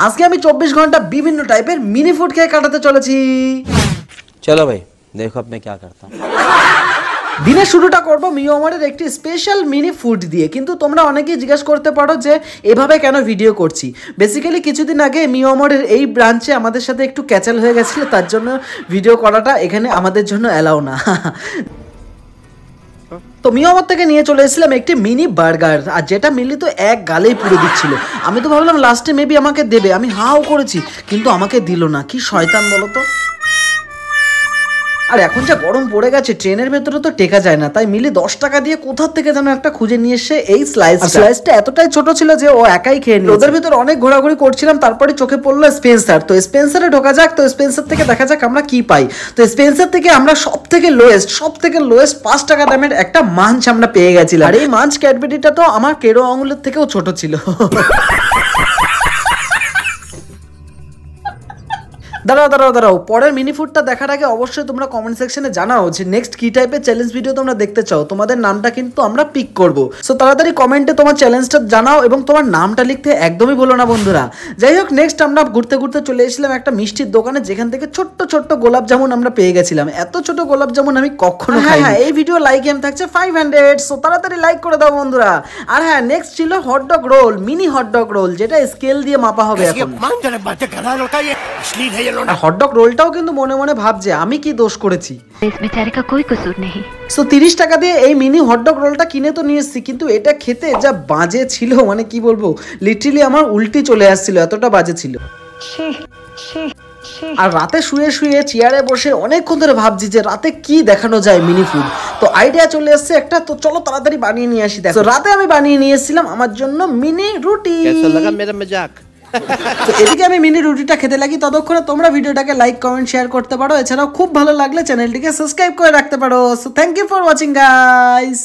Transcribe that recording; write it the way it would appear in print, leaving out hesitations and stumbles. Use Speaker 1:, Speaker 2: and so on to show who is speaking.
Speaker 1: আজকে আমি 24 ঘন্টা বিভিন্ন টাইপের মিনি ফুড খেয়ে কাটাতে চলেছি।
Speaker 2: চলো ভাই দেখো अब मैं क्या करता हूं।
Speaker 1: দিনের শুরুটা করব মিওমরের একটি স্পেশাল মিনি ফুড দিয়ে। কিন্তু তোমরা অনেকেই জিজ্ঞাসা করতে পারো যে এভাবে কেন ভিডিও করছি। বেসিক্যালি কিছুদিন আগে মিওমরের এই ব্রাঞ্চে আমাদের সাথে একটু ক্যাচাল হয়ে গেছিল, তার জন্য ভিডিও করাটা এখানে আমাদের জন্য অ্যালাউ না। তো মিওমর থেকে নিয়ে চলে এসেছিলাম একটি মিনি বার্গার, আর যেটা মিলি তো এক গালেই পুরো দিচ্ছিল। আমি তো ভাবলাম লাস্টে মেবি আমাকে দেবে, আমি হাও করেছি কিন্তু আমাকে দিল না। কি শয়তান বলো তো। আর এখন যা গরম পড়ে গেছে ট্রেনের ভেতরে তো টেকা যায় না, তাই মিলি 10 টাকা দিয়ে কোথার থেকে যেন একটা খুঁজে নিয়ে এসে এই স্লাইসটা এতটাই ছোট ছিল যে ও একাই খেয়ে নিল। ওদের ভিতরে অনেক ঘোরাঘুরি করছিলাম, তারপরে চোখে পড়লো স্পেন্সার। তো স্পেন্সারে ঢোকা যাক, তো স্পেন্সার থেকে দেখা যাক আমরা কি পাই। তো স্পেন্সার থেকে আমরা সব থেকে লোয়েস্ট 5 টাকা দামের একটা মাঞ্চ আমরা পেয়ে গেছিলাম। আর এই মাঞ্চ ক্যাডবেরিটা তো আমার কেরো আঙুলের থেকেও ছোট ছিল। দাঁড়াও পরের মিনি ফুডটা দেখার আগে অবশ্যই তোমরা কমেন্ট সেকশনে জানাও যে নেক্সট কি টাইপের চ্যালেঞ্জ ভিডিও তোমরা দেখতে চাও। তোমাদের নামটা কিন্তু আমরা পিক করব। সো তাড়াতাড়ি কমেন্টে তোমার চ্যালেঞ্জটা জানাও এবং তোমার নামটা লিখতে একদমই ভুলো না বন্ধুরা। যাই হোক, নেক্সট আমরা ঘুরতে চলে এসেছিলাম একটা মিষ্টির দোকানে, যেখান থেকে ছোট্ট গোলাপ জামুন আমরা পেয়ে গেছিলাম। এত ছোট গোলাপ জামুন আমি কখনো খাইনি। হ্যাঁ, এই ভিডিও লাইক এম থাকছে 500, সো তাড়াতাড়ি লাইক করে দাও বন্ধুরা। আর হ্যাঁ, নেক্সট ছিল hotdog roll, mini hotdog roll, যেটা স্কেল দিয়ে মাপা হবে এখন। হটডগ রোলটাও কিন্তু মনে মনে ভাবছে আমি কি দোষ করেছি।
Speaker 3: इस बेचारे का कोई कसूर नहीं।
Speaker 1: সো 30 টাকা দিয়ে এই মিনি হটডগ রোলটা কিনে তো নিয়ে এসেছি, কিন্তু এটা খেতে যা বাজে ছিল, মানে কি বলবো, লিটারালি আমার উল্টি চলে আসছিল, এতটা বাজে ছিল। আর রাতে শুয়ে চেয়ারে বসে অনেকক্ষণ ধরে ভাবছি যে রাতে কি দেখানো যায় মিনি ফুড। তো আইডিয়া চলে এসেছে একটা, তো চলো তাড়াতাড়ি বানিয়ে নিয়ে আসি। দেখো রাতে আমি বানিয়ে নিয়ে এসেছিলাম আমার জন্য মিনি রুটি।
Speaker 2: कैसा लगा मेरा मजाक?
Speaker 1: তো এদিকে আমি মিনি রুটিটা খেতে লাগি, ততক্ষণে তোমরা ভিডিওটাকে লাইক কমেন্ট শেয়ার করতে পারো। এছাড়াও খুব ভালো লাগলে চ্যানেলটিকে সাবস্ক্রাইব করে রাখতে পারো। So thank you for watching guys.